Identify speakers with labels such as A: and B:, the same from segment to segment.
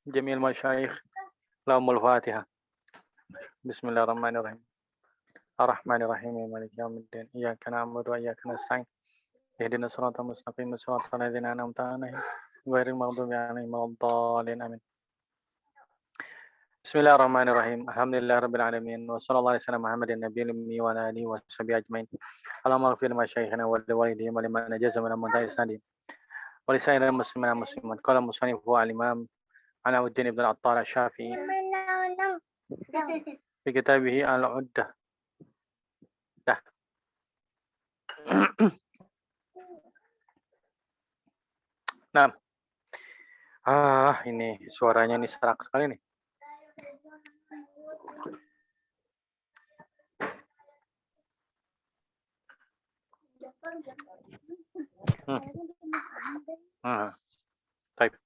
A: جميع المشايخ لهم الفاتحة. بسم الله الرحمن الرحيم. الرحمن الرحيم مالك يوم الدين إياك نعبد وإياك نستعين اهدنا الصراط المستقيم صراط الذين أنعمت عليهم غير المغضوب عليهم ولا الضالين آمين. بسم الله الرحمن الرحيم. الحمد لله رب العالمين وصلى الله عليه وسلم محمد النبي الأمي وعلى آله وصحبه أجمعين. اللهم اغفر لمشايخنا ولوالديهم ولمن نجز من المنتهى السنين ولسائر المسلمين والمسلمات. قال المصنف هو الإمام علاء الدين بن العطار الشافعي في كتابه العدة. Nah, ini suaranya nih serak sekali nih. Baik.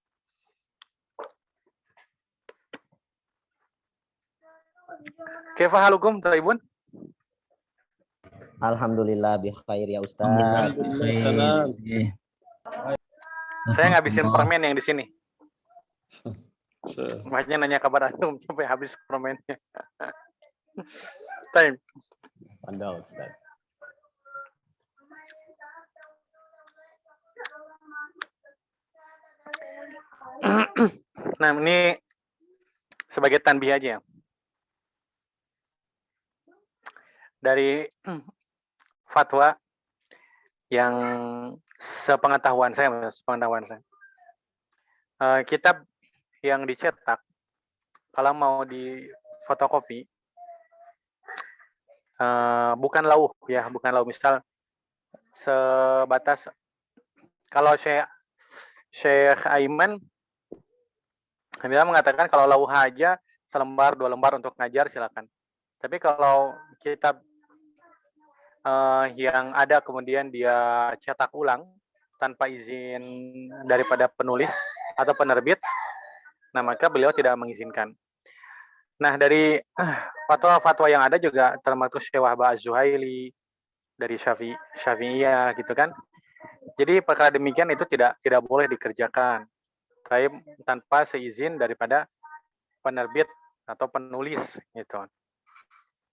A: Kaifa halukum, Taibun?
B: Alhamdulillah bi khair ya Ustaz.
C: Alhamdulillah.
A: Saya ngabisin permen yang di sini. Makanya nanya kabar antum sampai habis permennya. Taib.
C: Pandau Ustaz.
A: Nah, ini sebagai tanbih aja. Dari fatwa yang sepengetahuan saya. Kitab yang dicetak, kalau mau di fotokopi, bukan lauh ya, bukan lauh. Misal sebatas, kalau Syekh Aiman dia mengatakan kalau lauh aja selembar 2 lembar untuk ngajar silakan. Tapi kalau kitab yang ada kemudian dia cetak ulang tanpa izin daripada penulis atau penerbit, nah maka beliau tidak mengizinkan. Nah, dari fatwa-fatwa yang ada juga termasuk Syekh Wahbah Az-Zuhaili dari Syafi'iyah gitu kan. Jadi perkara demikian itu tidak boleh dikerjakan tanpa seizin daripada penerbit atau penulis gitu.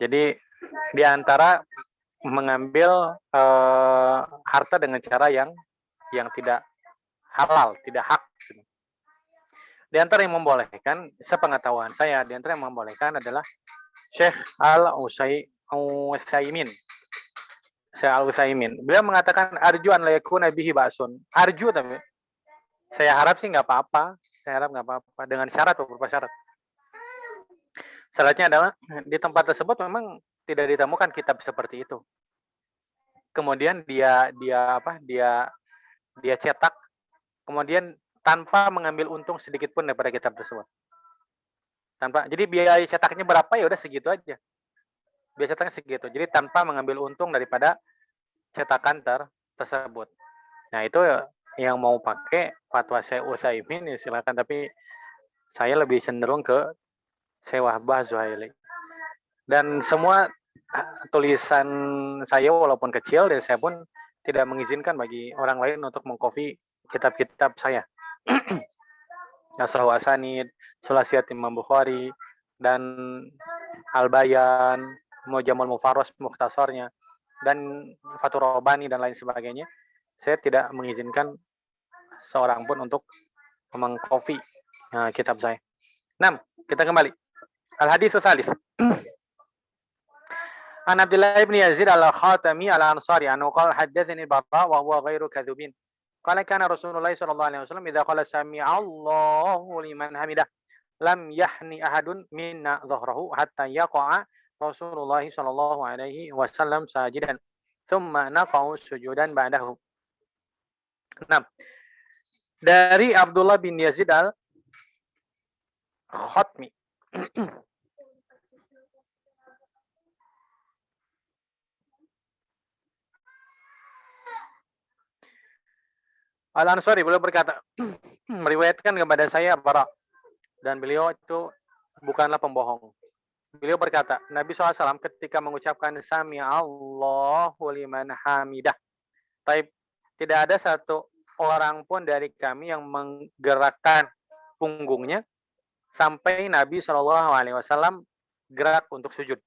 A: Jadi di antara mengambil harta dengan cara yang tidak halal, tidak hak. Di antara yang membolehkan, sepengetahuan saya, di antara yang membolehkan adalah Syekh Al-Utsaimin. Syekh Al-Utsaimin. Beliau mengatakan arju an la yakuna bihi ba'sun. Arju, tapi saya harap sih nggak apa-apa. Saya harap nggak apa-apa dengan syarat, beberapa syarat. Syaratnya adalah di tempat tersebut memang tidak ditemukan kitab seperti itu. Kemudian dia cetak, kemudian tanpa mengambil untung sedikit pun daripada kitab tersebut. Jadi biaya cetaknya berapa ya udah segitu aja. Biaya cetaknya segitu. Jadi tanpa mengambil untung daripada cetakan tersebut. Nah, itu yang mau pakai fatwa Syekh Utsaimin ya silakan, tapi saya lebih cenderung ke Syekh Wahbah Az-Zuhaili. Dan semua tulisan saya walaupun kecil, dan saya pun tidak mengizinkan bagi orang lain untuk mengcopy kitab-kitab saya. Nasrul Asanid, Sulasiyat Imam Bukhari, dan Al-Bayan, Mujamul Mufarras mukhtasarnya, dan Fathur Rabbani dan lain sebagainya. Saya tidak mengizinkan seorang pun untuk mengcopy kitab saya. 6. Kita kembali. Al-Hadits Tsalis. An Abdullah ibn Yazid al-Khatami al-Ansari anhu qala haddatsani Barra wa huwa ghairu kadhubin. Qala kana Rasulullah sallallahu alaihi wasallam idza qala sami'a Allahu liman hamidah lam yahni ahadun minna dhahrahu hatta yaqa'a Rasulullah sallallahu alaihi wasallam sajidan thumma naqa'u sujudan ba'dahu. 6. Dari Abdullah bin Yazid al-Khatmi. Al-Ansari, beliau berkata, meriwayatkan kepada saya Bara, dan beliau itu bukanlah pembohong. Beliau berkata, Nabi SAW ketika mengucapkan Sami Allahu liman hamidah, tidak ada satu orang pun dari kami yang menggerakkan punggungnya sampai Nabi SAW gerak untuk sujud.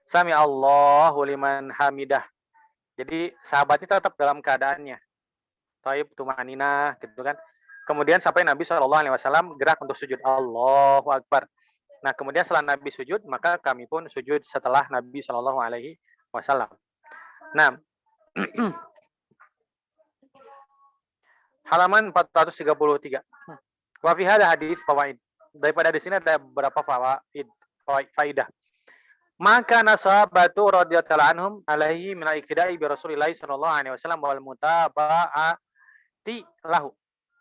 A: Sami Allahu liman hamidah. Jadi sahabat ini tetap dalam keadaannya. Taib tumaninah gitu kan. Kemudian sampai Nabi SAW gerak untuk sujud. Allahu Akbar. Nah, kemudian setelah Nabi sujud, maka kami pun sujud setelah Nabi SAW. Nah, halaman 433. Wa fi hadha hadis fawaid. Daripada di sini ada beberapa faidah. Maka nasahabatu radhiyallahu anhum alaihi min al-iqtida'i bi Rasulillah sallallahu alaihi wasallam wal mutaba'ati lahu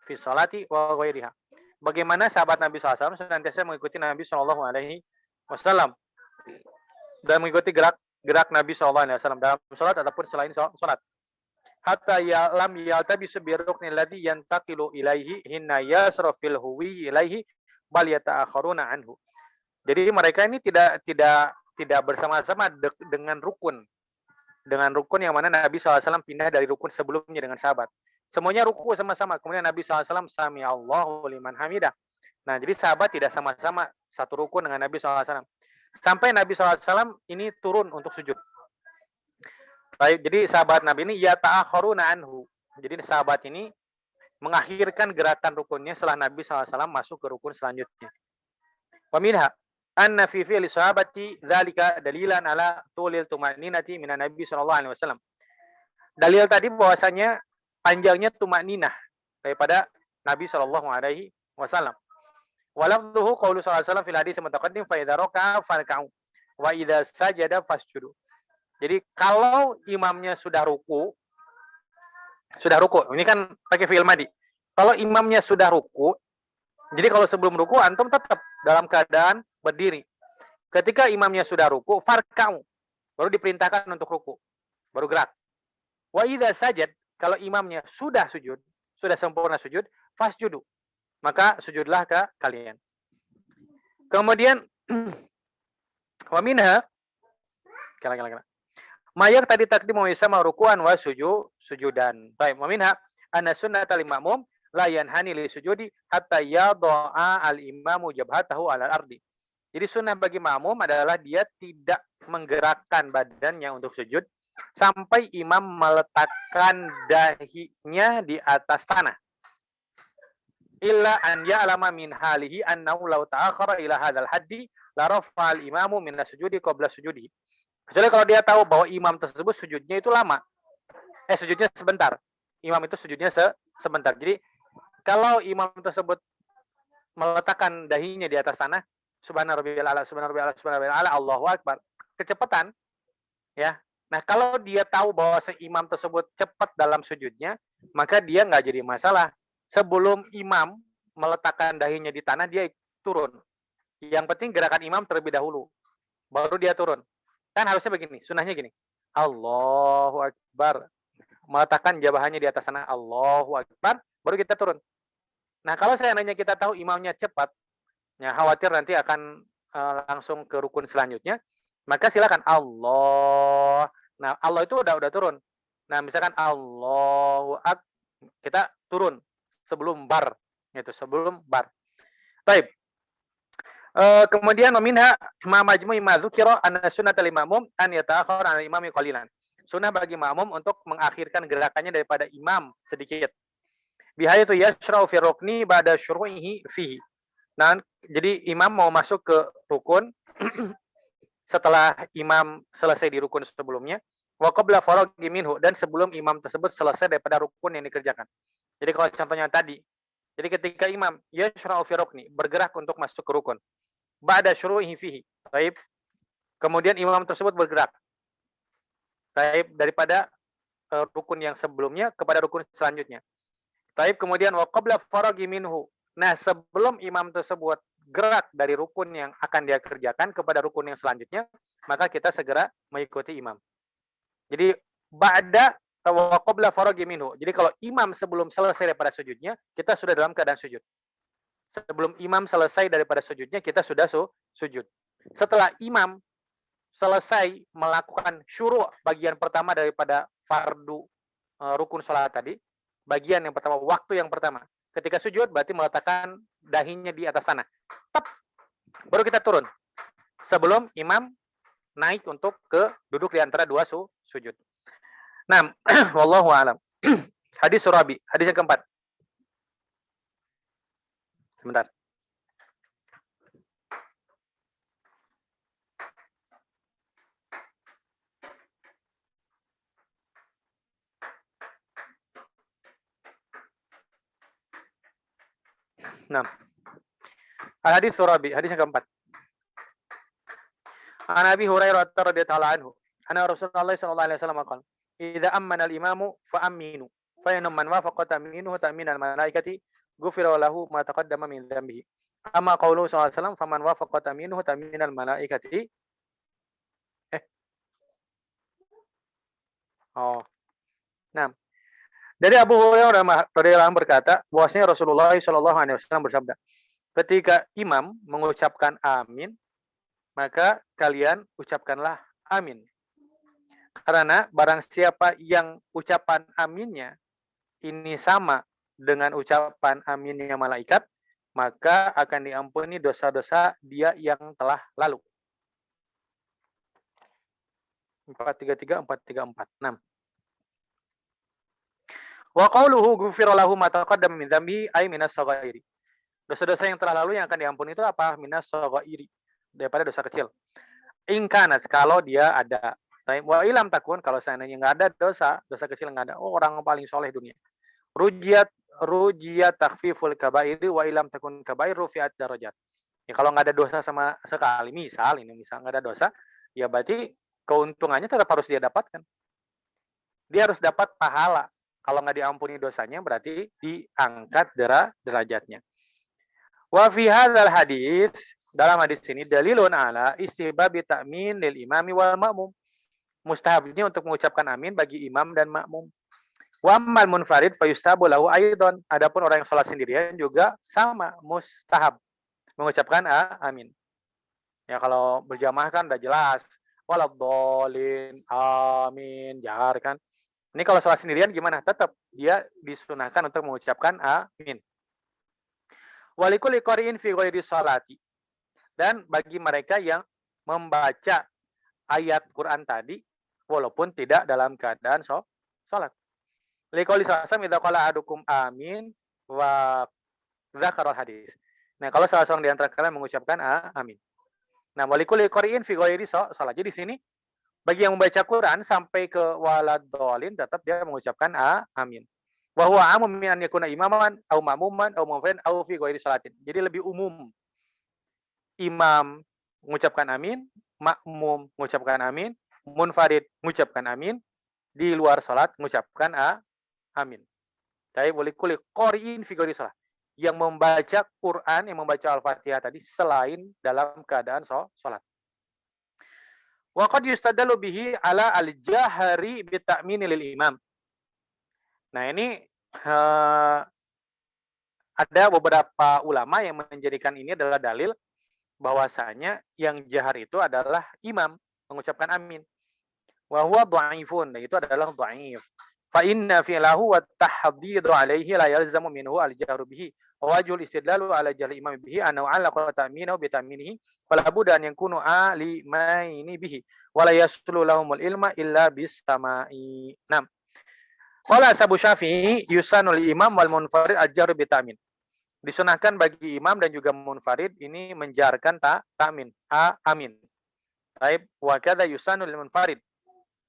A: fi sholati wa ghairiha. Bagaimana sahabat Nabi SAW senantiasa mengikuti Nabi Shallallahu Alaihi Wasallam dan mengikuti gerak Nabi Shallallahu Alaihi Wasallam dalam sholat ataupun selain sholat. Hatta ya lam yaltabi subirukni ladhi yantaqilu ilaihi hinna yasrafil huwi ilaihi bal yata'akharuna anhu. Jadi mereka ini tidak bersama-sama dengan rukun yang mana Nabi SAW pindah dari rukun sebelumnya dengan sahabat. Semuanya ruku sama-sama. Kemudian Nabi SAW sami Allahu liman hamidah. Nah, jadi sahabat tidak sama-sama satu rukun dengan Nabi SAW. Sampai Nabi SAW ini turun untuk sujud. Jadi sahabat Nabi ini ya ta'akharuna anhu. Jadi sahabat ini mengakhirkan gerakan rukunnya setelah Nabi SAW masuk ke rukun selanjutnya. Wa minha anna fi fi'li sahabati dzalika dalilan ala tulil tumaninati minan Nabi SAW. Dalil tadi bahwasanya panjangnya tumaninah daripada Nabi Shallallahu Alaihi Wasallam. Walafduhu qaulu sallallahu alaihi wasallam fil hadits mutaqaddim fa idza raka'a farka'u wa idza sajada fasjudu. Jadi kalau imamnya sudah ruku. Ini kan pakai fi'il madi. Kalau imamnya sudah ruku, jadi kalau sebelum ruku antum tetap dalam keadaan berdiri. Ketika imamnya sudah ruku, farka'u, baru diperintahkan untuk ruku, baru gerak. Wa idza sajad, kalau imamnya sudah sujud, sudah sempurna sujud, fasjudu, maka sujudlah ke kalian. Kemudian wa minha mayak tadi takdim wa sama rukuan wa sujudan. Baik, wa minha anna sunnata lil ma'mum la yanhani li sujudi hatta yada'a al imamu jabhatahu 'ala al-ardi. Jadi sunnah bagi makmum adalah dia tidak menggerakkan badannya untuk sujud sampai imam meletakkan dahinya di atas tanah. Illa an ya'lama min halihi annahu law ta'akhkhara ila hadzal haddi la rafa'a al-imamu min as-sujudi qabla sujudi. Kecuali kalau dia tahu bahwa imam tersebut sujudnya itu lama. Sujudnya sebentar. Imam itu sujudnya sebentar. Jadi kalau imam tersebut meletakkan dahinya di atas tanah, subhana rabbiyal a'la, subhana rabbiyal a'la, subhana rabbiyal a'la, Allahu akbar. Kecepatan, ya. Nah, kalau dia tahu bahwa imam tersebut cepat dalam sujudnya, maka dia nggak jadi masalah. Sebelum imam meletakkan dahinya di tanah, dia turun. Yang penting gerakan imam terlebih dahulu, baru dia turun. Kan harusnya begini, sunnahnya gini. Allahu akbar. Meletakkan jabahannya di atas tanah, Allahu akbar, baru kita turun. Nah, kalau seandainya kita tahu imamnya cepat, ya khawatir nanti akan langsung ke rukun selanjutnya, maka silakan Allah. Nah, Allah itu udah turun. Nah, misalkan Allahu akbar, kita turun sebelum bar, gitu, sebelum bar. Baik. Kemudian meminha ma majmu'i ma dzukira anna sunnatal imamum an yata'akhkhara 'an imami qalilan. Sunnah bagi makmum untuk mengakhirkan gerakannya daripada imam sedikit. Bihaitsu yashra'u fi rukni ba'da syuru'ihi fihi. Nah, jadi imam mau masuk ke rukun setelah imam selesai di rukun sebelumnya, wa qabla faraghi minhu, dan sebelum imam tersebut selesai daripada rukun yang dikerjakan. Jadi kalau contohnya tadi, jadi ketika imam yashra'u fi rukni, bergerak untuk masuk ke rukun, ba'da syuru'ihi fihi, baik. Kemudian imam tersebut bergerak, baik, daripada rukun yang sebelumnya kepada rukun selanjutnya. Baik, kemudian wa qabla faraghi minhu. Nah, sebelum imam tersebut gerak dari rukun yang akan dia kerjakan kepada rukun yang selanjutnya, maka kita segera mengikuti imam. Jadi ba'da wa qabla faraghi minhu. Jadi kalau imam sebelum selesai daripada sujudnya, kita sudah dalam keadaan sujud. Sebelum imam selesai daripada sujudnya, kita sudah sujud. Setelah imam selesai melakukan syuru' bagian pertama daripada fardu rukun salat tadi, bagian yang pertama, waktu yang pertama. Ketika sujud berarti meletakkan dahinya di atas sana. Tep. Baru kita turun. Sebelum imam naik untuk ke duduk di antara dua sujud. Nah, wallahu a'lam. Hadis Surabi, hadis yang keempat. Sebentar. Nah, hadis Surabi, hadis yang keempat. An Abi Hurairah radhiyallahu anhu, anna Rasulullah sallallahu alaihi wasallam qala, "Idza ammana al-imamu fa aminu, fa in man wafaqa ta'minuhu ta'min al-malaikati, ghufira lahu ma taqaddama min dhanbihi. Amma qauluhu sallallahu alaihi wasallam, faman wafaqa ta'minuhu ta'min al-malaikati." Nah, dari Abu Hurairah radhiyallahu anhu berkata, bahwasanya Rasulullah sallallahu alaihi wasallam bersabda, ketika imam mengucapkan amin, maka kalian ucapkanlah amin. Karena barang siapa yang ucapan aminnya ini sama dengan ucapan aminnya malaikat, maka akan diampuni dosa-dosa dia yang telah lalu. 433 434. 6. Wa qauluhu ghufira lahu ma taqaddama min dzambi ay minas saghairi. Dosa-dosa yang telah lalu yang akan diampuni itu apa? Minas saghairi, daripada dosa kecil. Ingkanat, kalau dia ada. Wa ilam takun, kalau seandainya nggak ada dosa kecil nggak ada. Oh, orang paling soleh dunia. Rujiyat takhfiful kabairi wa ilam takun kabair rufi'at darajat. Ya, kalau nggak ada dosa sama sekali, misal nggak ada dosa, ya berarti keuntungannya tetap harus dia dapatkan. Dia harus dapat pahala. Kalau nggak diampuni dosanya, berarti diangkat derajatnya. Wa fi hadzal hadis, dalam hadis ini dalilun ala istihbabi ta'min lil imami wal ma'mum. Mustahabnya untuk mengucapkan amin bagi imam dan makmum. Wa ammal munfarid fa yustahabu lahu aidan. Adapun orang yang salat sendirian juga sama, mustahab mengucapkan amin. Ya kalau berjamaah kan udah jelas. Waladhdallin, amin, jahar kan. Ini kalau salat sendirian gimana? Tetap dia disunahkan untuk mengucapkan amin. Walikul qari'in fi ghairi sholati. Dan bagi mereka yang membaca ayat Quran tadi walaupun tidak dalam keadaan salat. Liqauli sallallahu idza qala ahadukum amin wa dzakarul hadis. Nah, kalau salah seorang di antara kalian mengucapkan amin. Nah, walikul qari'in fi ghairi sholat. Jadi di sini bagi yang membaca Quran sampai ke waladhdallin tetap dia mengucapkan amin. Wa huwa amum min an yakuna imaman aw ma'muman aw munfarid aw fi ghairi shalatin. Jadi lebih umum. Imam mengucapkan amin, makmum mengucapkan amin, munfarid mengucapkan amin, di luar salat mengucapkan amin. Tapi boleh kulit qari'in fi ghairi shalah. Yang membaca Quran, yang membaca Al-Fatihah tadi selain dalam keadaan salat. Wa qad yustadallu bihi ala al-jahri bi ta'min lil imam. Nah, ini ada beberapa ulama yang menjadikan ini adalah dalil bahwasanya yang jahar itu adalah imam mengucapkan amin. Wa huwa dhaifun, itu adalah dhaif. Fa inna fi'lahu wa tahdhidu alaihi la yalzamu minhu al-jahru bihi. Wa wajhul istidlalu ala jahri imam bihi annahu alaqa ta'minahu bi ta'minihi wala budda an yakunu alimaini bihi wa la yasulu lahumul ilma illa bis sama'i. Nah, qala Abu Syafi'i yusanul imam wal munfarid al-jahru bi ta'min. Disunahkan bagi imam dan juga munfarid ini menjarkan ta'min, amin. Baik, wa kadza yusanul lil munfarid.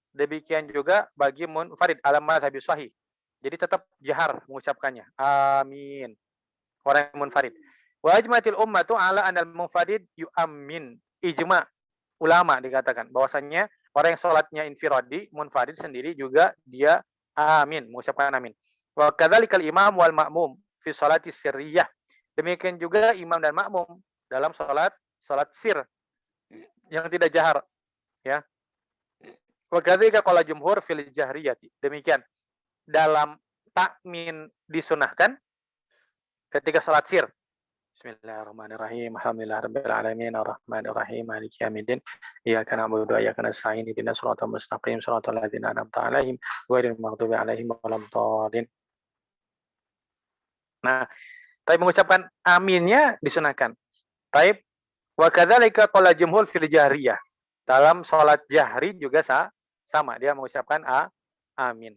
A: Demikian juga bagi munfarid alam mazhab sahih. Jadi tetap jahar mengucapkannya. Amin. Orang yang munfarid. Wa ajmatil ummatu ala anal munfarid yu'ammin. Ijma ulama dikatakan bahwasanya orang yang salatnya infiradi, munfarid sendiri juga dia amin, mengucapkan amin. Wa kadzalikal imam wal ma'mum fi sholati sirriyah. Demikian juga imam dan makmum dalam salat sir yang tidak jahar, ya. Wa kadzalika qala jumhur fil jahriyati. Demikian dalam takmin disunahkan ketika salat sir. Bismillahirrahmanirrahim. Alhamdulillahirabbil alamin arrahmanir rahim maliki yaumiddin. Iyyaka na'budu wa iyyaka nasta'in ihdinas siratal mustaqim siratal ladzina an'amta 'alaihim ghairil maghdubi 'alaihim waladdallin. Nah, Tapi mengucapkan aminnya disunahkan. Taib. Wa kadzalika qala jumhur fil jahriyah. Dalam sholat jahri juga sama, dia mengucapkan amin.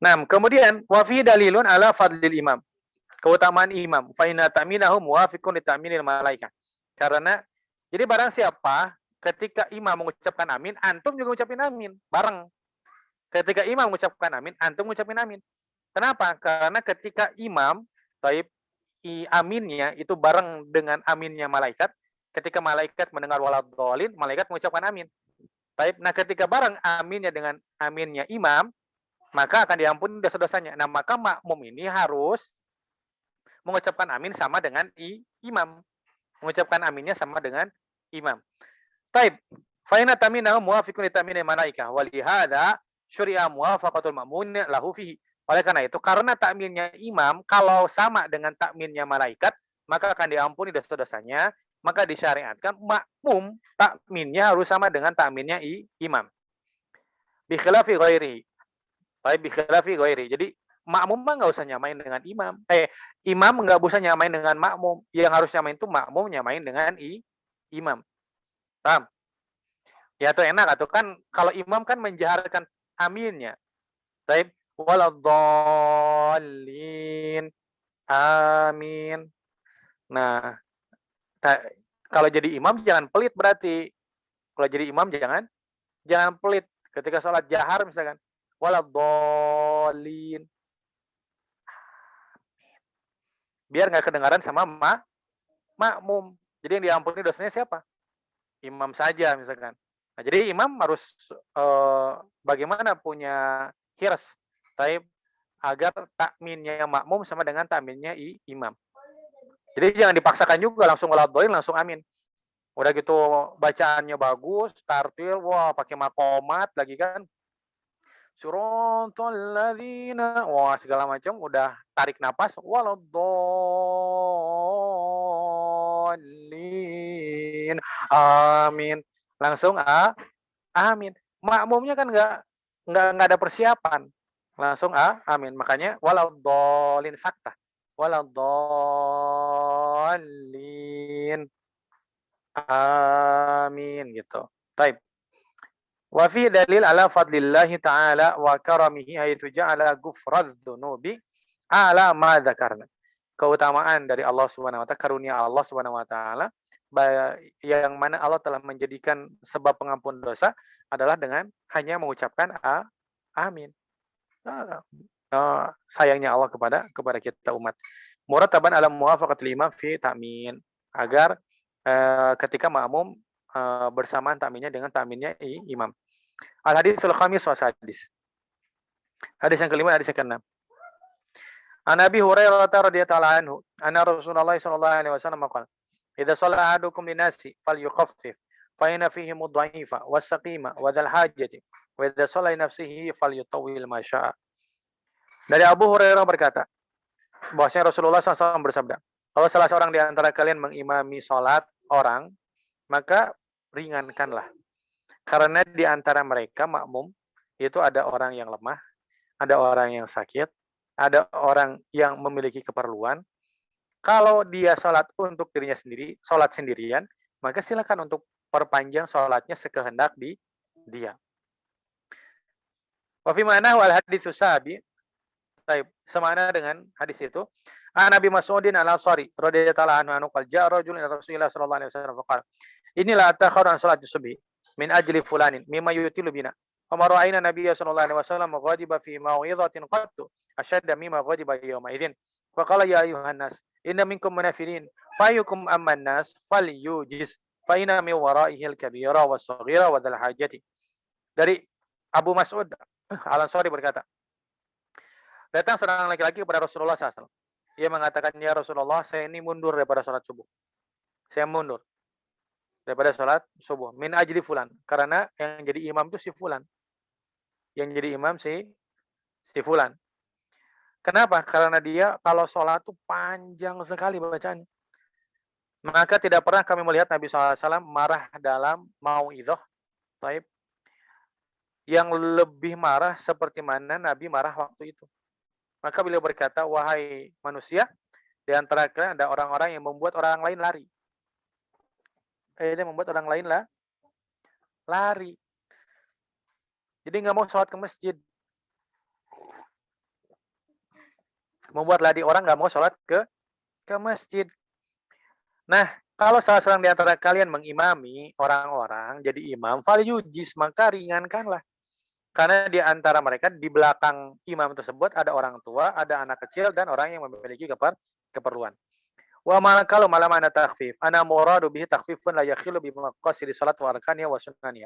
A: Nah, kemudian wa fi dalilun ala fadlil imam. Keutamaan imam. Fa inna ta'minahu muwafiqun li ta'minil malaikah. Karena jadi barang siapa ketika imam mengucapkan amin, antum juga mengucapkan amin bareng. Ketika imam mengucapkan amin, antum mengucapkan amin. Kenapa? Karena ketika imam taib aminnya itu bareng dengan aminnya malaikat. Ketika malaikat mendengar waladhdallin, malaikat mengucapkan amin. Taib. Nah, ketika bareng aminnya dengan aminnya imam, maka akan diampuni dosa-dosanya. Nah, maka makmum ini harus mengucapkan amin sama dengan imam. Mengucapkan aminnya sama dengan imam. Taib. Fa inna taminahu muwafiqun li taminil malaikah wa li hadza syuri'a muwafaqatul ma'mun lahu fihi. Oleh karena itu, karena takminnya imam kalau sama dengan takminnya malaikat, maka akan diampuni dosa-dosanya, maka disyariatkan makmum takminnya harus sama dengan takminnya imam. Bi khilafi ghairihi. Baik, bi khilafi ghairi. Jadi makmum mah nggak usah nyamain dengan imam. Imam nggak usah nyamain dengan makmum. Yang harus nyamain itu makmum nyamain dengan imam. Paham? Ya itu enak atau kan kalau imam kan menjaharkan aminnya. Baik, waladhdallin. Amin. Nah, kalau jadi imam jangan pelit berarti. Kalau jadi imam jangan pelit. Ketika sholat jahar misalkan, waladhdallin. Biar nggak kedengaran sama makmum. Jadi yang diampuni dosanya siapa? Imam saja misalkan. Nah, jadi imam harus bagaimana punya hirs, taib, agar takminnya makmum sama dengan takminnya imam. Jadi jangan dipaksakan juga langsung waladhdallin langsung amin. Udah gitu bacaannya bagus, tartil, wah pakai makomat lagi kan. Suratal ladzina, wah segala macam udah tarik napas, waladhdallin. Amin. Langsung amin. Makmumnya kan enggak ada persiapan. Langsung amin. Makanya waladhdallin saktah. Waladhdallin. Amin gitu. Baik. Wa fi dalil ala fadlillahi ta'ala wa karamihi haitsu ja'ala ghufradz dzunubi ala ma dzakarna. Keutamaan dari Allah Subhanahu wa taala, karunia Allah Subhanahu wa taala yang mana Allah telah menjadikan sebab pengampun dosa adalah dengan hanya mengucapkan amin. Sayangnya Allah kepada kita umat. Murataban ala muwafaqatil imam fi ta'min, agar ketika makmum bersamaan takminnya dengan takminnya imam. Al-haditsul khamis wa sadis. Hadis yang kelima, hadis yang keenam. An Abi Hurairah radhiyallahu anhu, anna Rasulullah sallallahu alaihi wasallam qala, "Idza shalla ahadukum linasi falyukhaffif, fa inna fihim ad-dha'ifa was-saqima wa dzal hajati, wa idza shalla li nafsihi falyutawwil ma syaa." Dari Abu Hurairah berkata, bahwasanya Rasulullah SAW bersabda, kalau salah seorang di antara kalian mengimami salat orang, maka ringankanlah. Karena di antara mereka makmum itu ada orang yang lemah, ada orang yang sakit, ada orang yang memiliki keperluan. Kalau dia sholat untuk dirinya sendiri, sholat sendirian, maka silakan untuk perpanjang sholatnya sekehendak dia. Wa fi ma'na wal haditsu sabi. Baik, semana dengan hadis itu. Nabi Mas'udin al-Ansari radhiyallahu anhu qala ja'a rajulun ila Rasulillah sallallahu alaihi wasallam faqala inilah ta'khurun salat subhi min ajli fulanin mimma yutilu bina. Wa ma ra'ayna nabiyya sallallahu alaihi wasallam ghadiba fi mau'izatin qattu ashadda mimma ghadiba yawma idzin. Wa qala ya ayuhan nas inna minkum munafirin fayukum amman nas falyujiz fa inna min wara'ihi al-kabira was-saghira wa dzal hajati. Dari Abu Mas'ud al-Ansari berkata, datang seorang laki-laki kepada Rasulullah SAW. Ia mengatakan, ya Rasulullah, saya ini mundur daripada sholat subuh. Saya mundur daripada sholat subuh. Min ajli fulan. Karena yang jadi imam itu si fulan. Yang jadi imam si fulan. Kenapa? Karena dia kalau sholat itu panjang sekali bacaan. Maka tidak pernah kami melihat Nabi SAW marah dalam mau'idhah. Taib. Yang lebih marah seperti mana Nabi marah waktu itu. Maka beliau berkata, wahai manusia, Di antara kalian ada orang-orang yang membuat orang lain lari. Dia membuat orang lain lari. Jadi nggak mau sholat ke masjid. Membuat lari orang nggak mau sholat ke masjid. Nah, kalau salah seorang di antara kalian mengimami orang-orang jadi imam, falyujis, maka ringankanlah. Karena di antara mereka di belakang imam tersebut ada orang tua, ada anak kecil dan orang yang memiliki keperluan. Wa ma kalau malam ana takhfif, ana muradu bihi takhfifun la yakhilu bi maqasidi salat wa arkaniha wa sunaniha.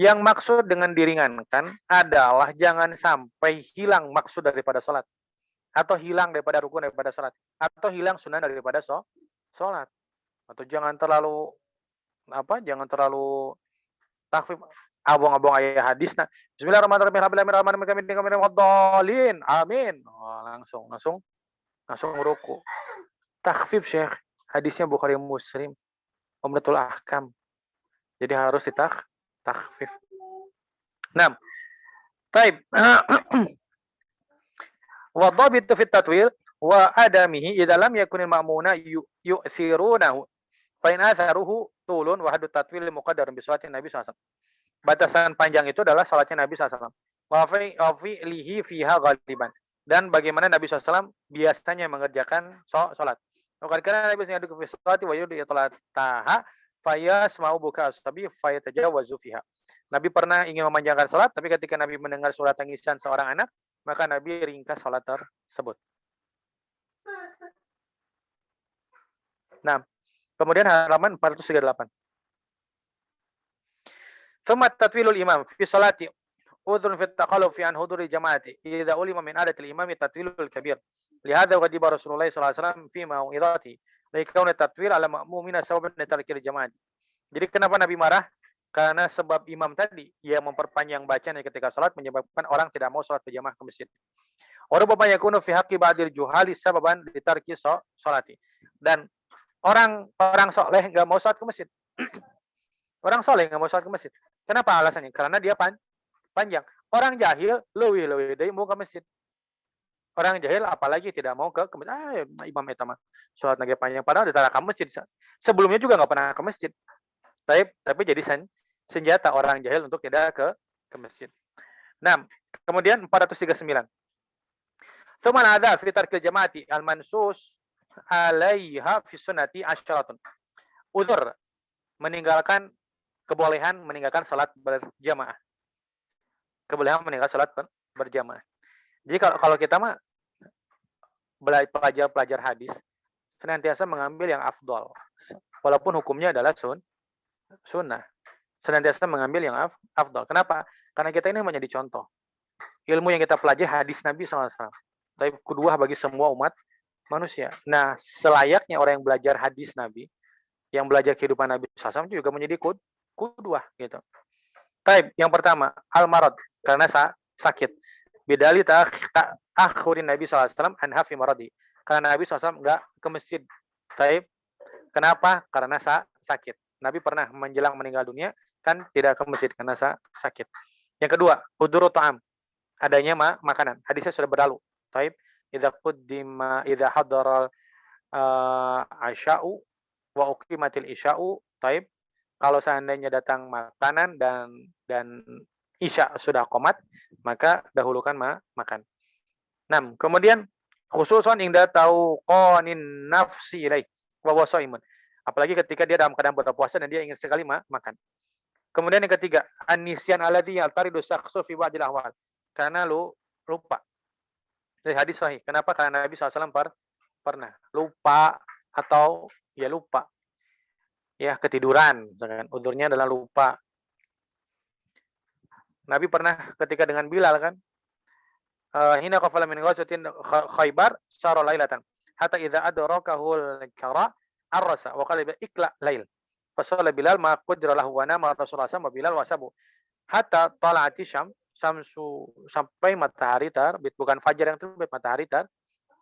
A: Yang maksud dengan diringankan adalah jangan sampai hilang maksud daripada salat, atau hilang daripada rukun daripada salat, atau hilang sunnah daripada salat. Atau jangan terlalu takhfif abong-abong ayat hadis. Nah, bismillahirrahmanirrahim. Amin. Oh, langsung ruku. Takhfif Syekh. Hadisnya Bukhari Muslim. Umdatul Ahkam. Jadi harus takhfif. Nah, taib. Wa dhabitu fit tatwil wa adamihi idza lam yakunil ma'muna yu'thirunahu fa in atharuhu tulun wa haddu tatwil muqaddarun bi salatin Nabi sallallahu alaihi wasallam. Batasan panjang itu adalah salatnya Nabi sallallahu alaihi wasallam. Wa fi'lihi fiha ghaliban. Dan bagaimana Nabi SAW biasanya mengerjakan salat. Karena Nabi SAW fi salati wa yudu itlataha fayasma'u buka as-sabi fayatajawazu fiha. Nabi pernah ingin memanjangkan salat, tapi ketika Nabi mendengar suara tangisan seorang anak, maka Nabi ringkas salat tersebut. Nah, kemudian halaman 438. Thumma tatwilul imam fi salati udhun fi taqallufi an huduri jamaati idza ulima min adatil imami tatwilul kabir. Lihadza ghadiba Rasulullah sallallahu alaihi wasallam fi mau'izati likauna tatwil ala ma'mumina sababan litarkil jamaah. Jadi kenapa Nabi marah? Karena sebab imam tadi yang memperpanjang bacaan ketika salat menyebabkan orang tidak mau salat berjamaah ke masjid. Wa rubbama yakunu fi haqqi ba'dil juhali sababan litarki salati. Dan orang soleh nggak mau salat ke masjid. Orang soleh nggak mau salat ke masjid. Kenapa alasannya? Karena dia panjang. Orang jahil leuwih deui mau ke masjid. Orang jahil apalagi tidak mau ke masjid. Imam eta mah salat lagi panjang padahal ditara ke masjid. Sebelumnya juga nggak pernah ke masjid. Tapi jadi senjata orang jahil untuk tidak ke masjid. Nah, kemudian 439. Tsuman adza fi tarkil jamaati al-mansus alaiha fi sunnati asyaratun. Udzur kebolehan meninggalkan salat berjamaah. Kebolehan meninggalkan salat berjamaah. Jadi kalau kita mah pelajar hadis senantiasa mengambil yang afdol. Walaupun hukumnya adalah sunnah. Senantiasa mengambil yang afdol. Kenapa? Karena kita ini menjadi contoh. Ilmu yang kita pelajari hadis Nabi SAW. Tapi kedua bagi semua umat manusia. Nah, selayaknya orang yang belajar hadis Nabi, yang belajar kehidupan Nabi SAW juga menjadi kudwah gitu. Taib, yang pertama, al-marad, karena sakit. Bidali ta'akhurin Nabi SAW anha fi maradi. Karena Nabi SAW enggak ke masjid. Taib, kenapa? Karena sakit. Nabi pernah menjelang meninggal dunia kan tidak ke masjid karena sakit. Yang kedua, huduru ta'am, adanya makanan. Hadisnya sudah berlalu. Taib, idza hadaral asya'u wa uqimatil isya'u, taib, kalau seandainya datang makanan dan isya sudah qomat, maka dahulukan makan. 6. Kemudian khususan inda tauqanin nafsi ilaih wa wasaimun. Apalagi ketika dia dalam keadaan berpuasa dan dia ingin sekali makan. Kemudian yang ketiga, an-nisyan alladhi yaltaridu shakhsu fi ba'dil ahwal. Karena lupa. Dari hadis sahih. Kenapa? Karena Nabi SAW pernah lupa atau ya lupa. Ya, ketiduran. Uzurnya adalah lupa. Nabi pernah ketika dengan Bilal kan. Hina qafala min ghazatin Khaybar syara lailatan. Hatta idza adrakahul kara arrasa wa qala ikla lail. Fasalla Bilal ma qudra lahu wa nama Rasulullah SAW Bilal wasabu. Hatta tala'ati samsu sampai matahari terbit, bukan fajar yang terbit, matahari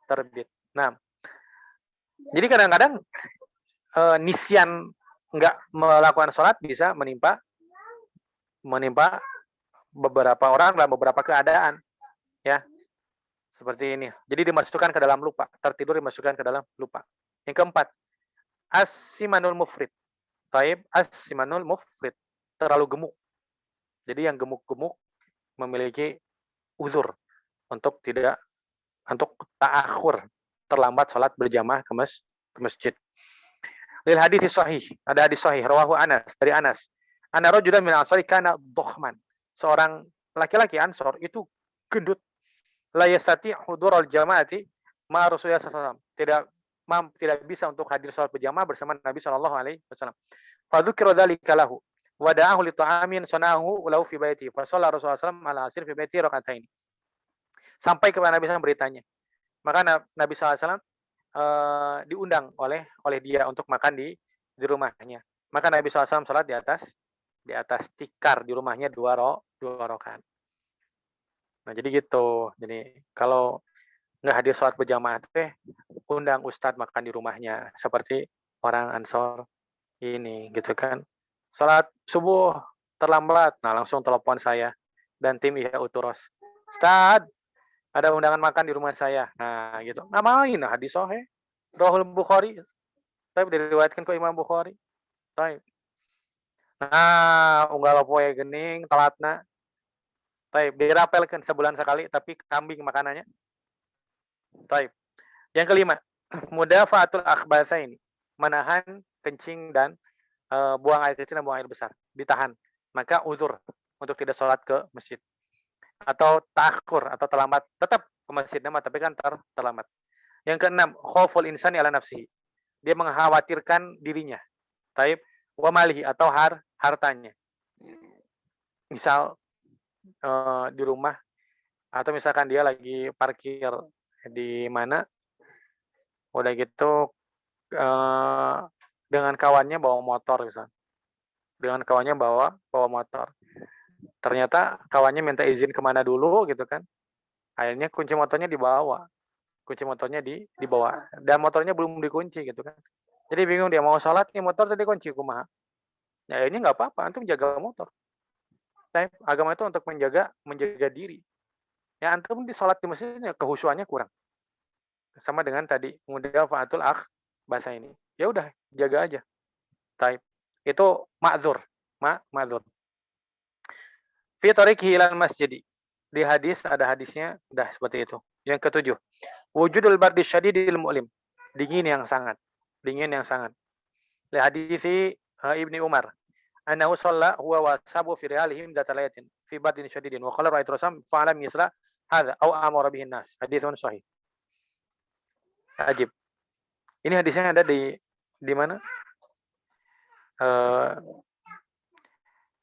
A: terbit. Nah, jadi kadang-kadang nisyan enggak melakukan sholat bisa menimpa beberapa orang dalam beberapa keadaan, ya. Seperti ini. Jadi dimasukkan ke dalam lupa. Tertidur dimasukkan ke dalam lupa. Yang keempat, as-simanul mufrid. Taib, as-simanul mufrid. Terlalu gemuk. Jadi yang gemuk-gemuk memiliki uzur untuk ta'akhur, terlambat sholat berjamaah ke masjid. Lil hadits sahih, ada hadis sahih rawahu Anas, dari Anas. Ana rajulan min ansari kana dhuhman. Seorang laki-laki Ansor itu gendut. La yastati hudurul jamaati ma Rasulullah SAW. Tidak bisa untuk hadir salat berjamaah bersama Nabi sallallahu alaihi wasallam. Fa dzukira dzalika lahu wa da'ahu li ta'amin sanahu lahu fi baiti. Fa shalla Rasulullah SAW ala asir fi baiti raka'atain. Sampai kepada Nabi SAW beritanya. Maka Nabi SAW diundang oleh dia untuk makan di rumahnya. Maka Nabi SAW salat di atas tikar di rumahnya dua rakaat. Nah, jadi gitu. Jadi kalau nggak hadir sholat berjamaah teh, undang ustadz makan di rumahnya seperti orang Ansor ini, gitu kan. Sholat subuh terlambat, nah langsung telepon saya dan tim Ihya Uturos. Ustadz, ada undangan makan di rumah saya. Nah, gitu. Ngamain hadis sahih. Rahul Bukhari. Tapi diriwayatkan ke Imam Bukhari. Tapi nah, unggal poe gening telatna. Taib, dirapelkan sebulan sekali, tapi kambing makanannya. Taib. Yang kelima, mudafa'atul akhbatha ini. Menahan kencing dan buang air kecil dan buang air besar. Ditahan. Maka uzur untuk tidak sholat ke masjid. Atau ta'akhur, atau terlambat. Tetap ke masjid nama, tapi kan terlambat. Yang keenam, khawful insani ala nafsihi. Dia mengkhawatirkan dirinya. Taib. Wa malihi, atau hartanya. Misal, di rumah, atau misalkan dia lagi parkir di mana, udah gitu dengan kawannya bawa motor misalnya, dengan kawannya bawa motor, ternyata kawannya minta izin kemana dulu gitu kan, akhirnya kunci motornya dibawa, dan motornya belum dikunci gitu kan, jadi bingung dia mau sholat nih motor tadi kunci kumaha, ya akhirnya nggak apa-apa, antum jaga motor. Nah, agama itu untuk menjaga diri. Ya antum di sholat di masjidnya kehusuannya kurang. Sama dengan tadi mudafa'atul bahasa ini. Ya udah, jaga aja. Taib. Itu ma'dzur. Ma'dzur. Fi tariqi ilal masjid. Di hadis ada hadisnya, dah seperti itu. Yang ketujuh, wujudul bardi syadidil mu'lim. Dingin yang sangat. Li hadisi Ibni Umar. Annahu shalla huwa wa sabu fi rialihim datalayatin fi bardin syadidin wa qala ra'aytu rasul fa'alam yasla hadza aw amara bihin nas. Haditsun sahih. Ajib. Ini hadisnya ada di mana?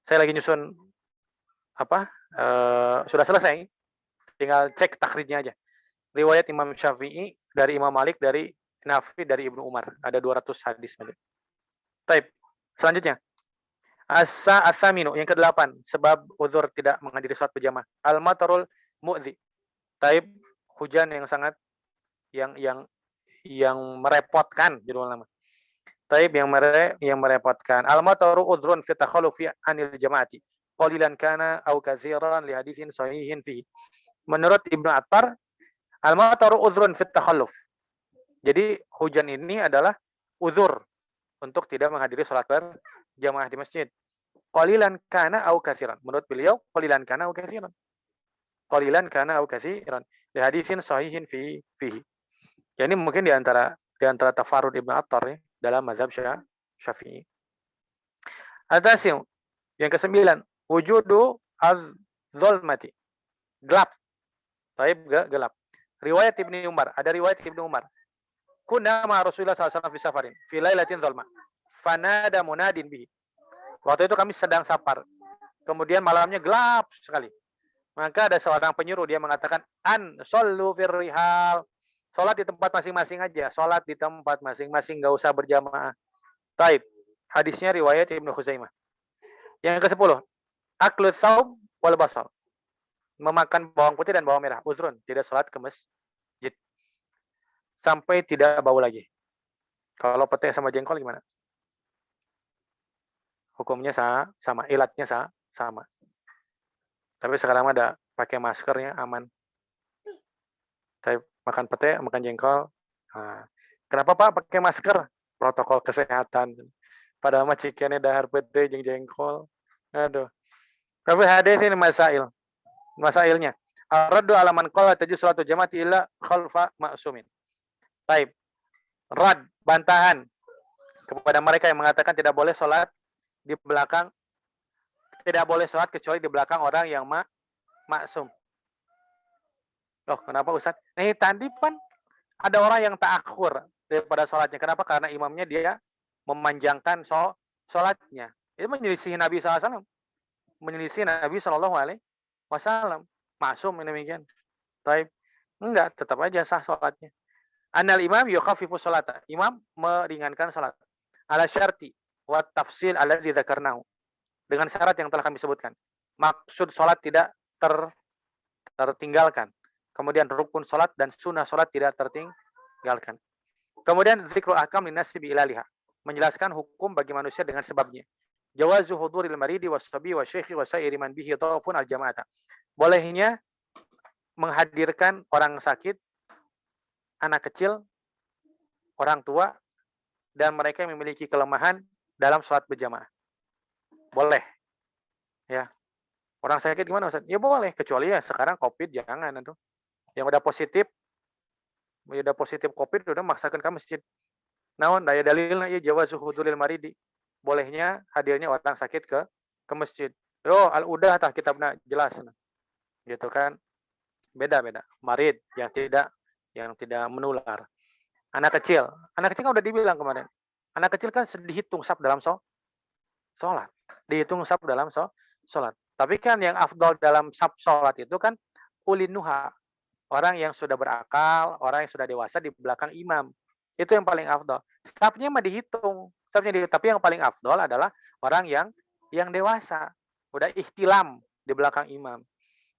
A: Saya lagi nyusun sudah selesai. Tinggal cek takhrijnya aja. Riwayat Imam Syafi'i dari Imam Malik dari Nafi dari Ibnu Umar. Ada 200 hadis. Taib. Selanjutnya. As-saminu yang ke-8 sebab uzur tidak menghadiri salat berjamaah. Al-matarul mu'dzi. Taib, hujan yang sangat yang merepotkan judul nama. Taib yang merepotkan. Al-mataru udhrun fi takhallufi anil jamaati. Qalilan kana aw katsiran li haditsin sahihin fihi. Menurut Ibnu Attar, al-mataru udhrun fi takhalluf. Jadi hujan ini adalah uzur untuk tidak menghadiri salat berjamaah di masjid. Qalilan kana au katsiran. Menurut beliau, qalilan kana au katsiran. Qalilan kana au katsiran. Di hadisin sahihin fihi. Ya, ini mungkin di antara tafarud Ibnu Attar ya, dalam mazhab Syafi'i. Atasim yang ke-9, wujudu az-zulmati. Gelap. Taib gelap. Riwayat Ibnu Umar, ada riwayat Ibnu Umar. Kunna ma Rasulullah SAW fi safarin fi lailatin zulma. Fanada munadin bihi. Waktu itu kami sedang safar. Kemudian malamnya gelap sekali. Maka ada seorang penyuruh, dia mengatakan, shollu fir rihal. Sholat di tempat masing-masing aja. Sholat di tempat masing-masing, nggak usah berjamaah. Taib. Hadisnya riwayat Ibnu Khuzaimah. Yang ke-10. Aklu thawb wal basal. Memakan bawang putih dan bawang merah. Uzrun. Tidak sholat ke masjid. Sampai tidak bau lagi. Kalau pete sama jengkol gimana? Hukumnya sama, ilatnya sama. Tapi sekarang ada pakai maskernya aman. Taib, makan pete, makan jengkol. Nah, kenapa Pak pakai masker? Protokol kesehatan. Padahal mah cikene dahar pete jeung jengkol. Aduh. Tapi hadis ini masail. Masailnya. Ar-raddu ala man qala tajuz salatu jama'ati illa khalfa ma'sumin. Taib. Rad, bantahan kepada mereka yang mengatakan tidak boleh sholat di belakang, tidak boleh sholat kecuali di belakang orang yang maksum. Loh, kenapa Ustaz? Tadi kan ada orang yang ta'akhur daripada sholatnya. Kenapa? Karena imamnya dia memanjangkan sholatnya. Itu menyelisih Nabi SAW. Menyelisih Nabi SAW. Maksum demikian. Taib. Enggak, tetap aja sah sholatnya. Anal imam yukhafifu sholata. Imam meringankan sholat. Ala syarti wa tafsil alladzi dzakarnahu. Dengan syarat yang telah kami sebutkan. Maksud sholat tidak tertinggalkan. Kemudian rukun sholat dan sunnah sholat tidak tertinggalkan. Kemudian zikrul ahkam linnasi bi ilaliha. Menjelaskan hukum bagi manusia dengan sebabnya. Jawazu huduril maridi was-sabi wasyekhi wasairi man bihi dhafun al-jama'ata. Bolehnya menghadirkan orang sakit, anak kecil, orang tua, dan mereka yang memiliki kelemahan dalam sholat berjamaah. Boleh. Ya. Orang sakit gimana Ustaz? Ya boleh, kecuali ya sekarang COVID jangan itu. Yang udah positif COVID udah maksakan ke masjid. Naon daya dalilna ya jawazu huduril maridi. Bolehnya hadirnya orang sakit ke masjid. Oh, al-udah tah kitabna jelas. Gitu kan. Beda-beda. Marid yang tidak menular. Anak kecil kan udah dibilang kemarin. Anak kecil kan dihitung sab dalam sholat. Dihitung sab dalam sholat. Tapi kan yang afdol dalam sab sholat itu kan ulinuha. Orang yang sudah berakal, orang yang sudah dewasa di belakang imam. Itu yang paling afdol. Sabnya mah dihitung. Tapi yang paling afdol adalah orang yang dewasa. Udah ihtilam di belakang imam.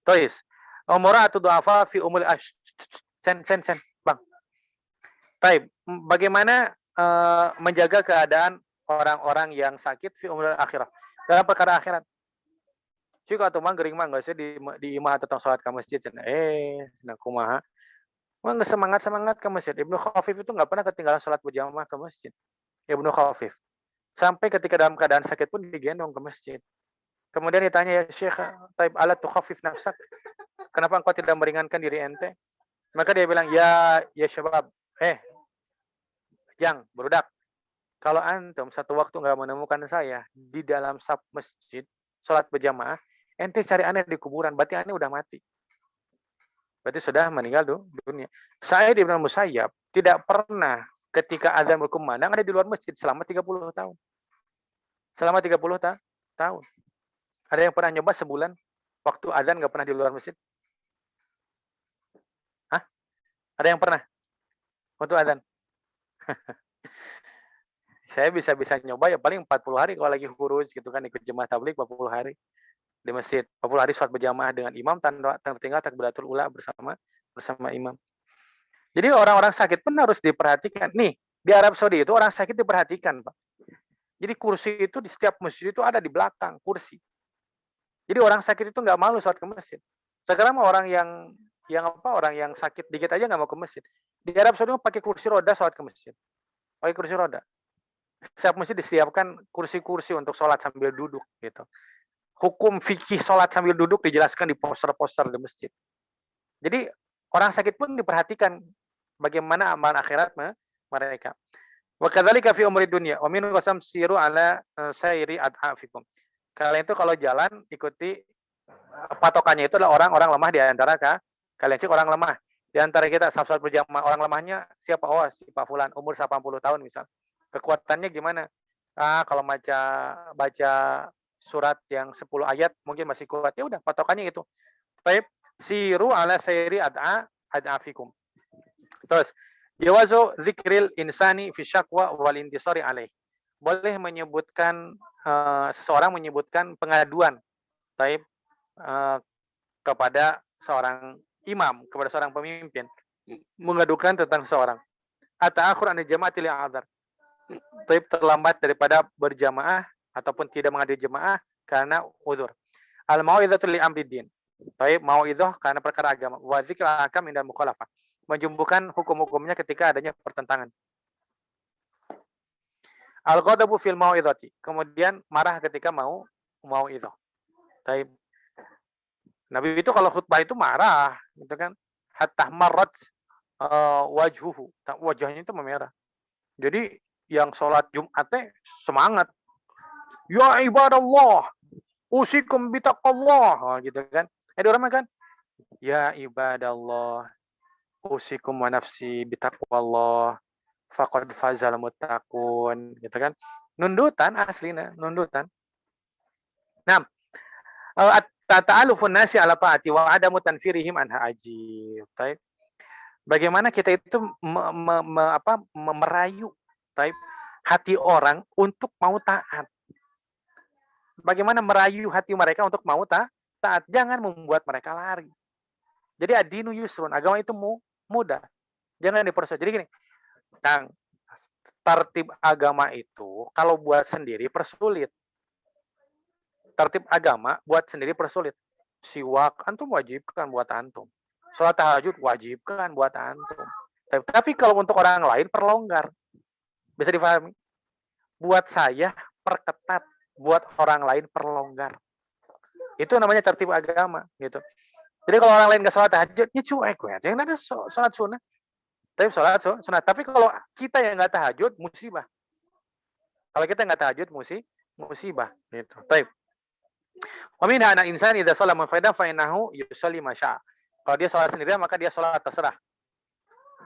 A: Tois. Umuratu du'afa fi umul sen. Bang. Taib. Bagaimana menjaga keadaan orang-orang yang sakit fi umul akhirah. Dalam perkara akhirat. Cik atau mang gering mang enggak sih di imah tentang salat ke masjid. Senang kumaha. Mang semangat ke masjid. Ibnu Khafif itu enggak pernah ketinggalan salat berjamaah ke masjid. Ibnu Khafif. Sampai ketika dalam keadaan sakit pun digendong ke masjid. Kemudian ditanya, ya Syekh, taib ala tukhafif nafsak. Kenapa engkau tidak meringankan diri ente? Maka dia bilang, ya syabab, Jang, berudak. Kalau antum satu waktu nggak menemukan saya di dalam saf masjid, sholat berjamaah, ente cari aneh di kuburan, berarti aneh udah mati. Berarti sudah meninggal dunia. Sa'id Ibn Musayyab tidak pernah ketika azan berkumandang ada di luar masjid selama 30 tahun. Selama 30 tahun. Ada yang pernah nyoba sebulan waktu azan nggak pernah di luar masjid? Hah? Ada yang pernah? Untuk azan? Saya bisa nyoba ya paling 40 hari kalau lagi kurus gitu kan ikut jemaah tabligh 40 hari di masjid. 40 hari sholat berjamaah dengan imam tanpa tertinggal takbiratul ula bersama imam. Jadi orang-orang sakit pun harus diperhatikan. Nih, di Arab Saudi itu orang sakit diperhatikan, Pak. Jadi kursi itu di setiap masjid itu ada di belakang kursi. Jadi orang sakit itu nggak malu sholat ke masjid. Sekarang orang yang sakit dikit aja nggak mau ke masjid. Di Arab Saudi pakai kursi roda sholat ke masjid. Pakai kursi roda. Setiap masjid disiapkan kursi-kursi untuk sholat sambil duduk gitu. Hukum fikih sholat sambil duduk dijelaskan di poster-poster di masjid. Jadi orang sakit pun diperhatikan bagaimana amalan akhirat mereka. Wa kadzalika fi umri dunya wa min qasam siru ala sayri adhafikum. Kalian itu kalau jalan ikuti patokannya itu adalah orang-orang lemah di antara kalian cek orang lemah. Di antara kita salat berjamaah orang lemahnya siapa? Oh, si Pak Fulan umur 80 tahun misal. Kekuatannya gimana? Kalau baca surat yang 10 ayat mungkin masih kuat. Ya udah patokannya itu. Baik, siru ala sayri ad'afikum. Terus jawazu zikril insani fi syakwa wal intisari alaih. Boleh menyebutkan seseorang menyebutkan pengaduan taib kepada seorang imam, kepada seorang pemimpin mengadukan tentang seseorang. Ata'akhur an jama'ati li'adzar. Taib terlambat daripada berjamaah ataupun tidak menghadiri jemaah karena uzur. Al-mau'idzatul li amri din. Taib mau'idzah karena perkara agama. Wa dzikr ahkam indal mukhalafah. menjumbuhkan hukum-hukumnya ketika adanya pertentangan. Al-ghadabu fil mau'izati. Kemudian marah ketika mau itu. Taib. Nabi itu kalau khutbah itu marah, gitu kan? Hatta marrat wajhuhu. Wajahnya itu memerah. Jadi yang sholat Jumatnya semangat. Ya ibadallah, usikum bitaqallah, gitu kan? Ada orang kan? Ya ibadallah, usikum wa nafsi bitaqwallah, faqad fazal muttaqun, gitu kan? Nundutan aslinya, nundutan. Nah, ta'alufun nasi ala ta'ati wa adamu tanfirihim anha ajib. Taib. Bagaimana kita itu merayu taib, hati orang untuk mau taat. Bagaimana merayu hati mereka untuk mau taat. Jangan membuat mereka lari. Jadi adinu yusrun, agama itu mudah. Jangan dipersulit. Jadi gini, Kang, tertib agama itu kalau buat sendiri persulit. Tertib agama buat sendiri persulit. Siwak antum wajibkan buat antum. Sholat tahajud wajibkan buat antum. Tapi kalau untuk orang lain perlonggar. Bisa difahami? Buat saya perketat, buat orang lain perlonggar. Itu namanya tertib agama, gitu. Jadi kalau orang lain nggak sholat tahajud, ya cuek gue. Jangan ada sholat sunnah. Tapi sholat sunnah. Tapi kalau kita yang nggak tahajud, musibah. Kalau kita nggak tahajud, musibah. Gitu. Taib. Wa minha anal insan idza shalla munfaridan fa innahu yusalli ma syaa. Kalau dia sholat sendirian maka dia sholat terserah.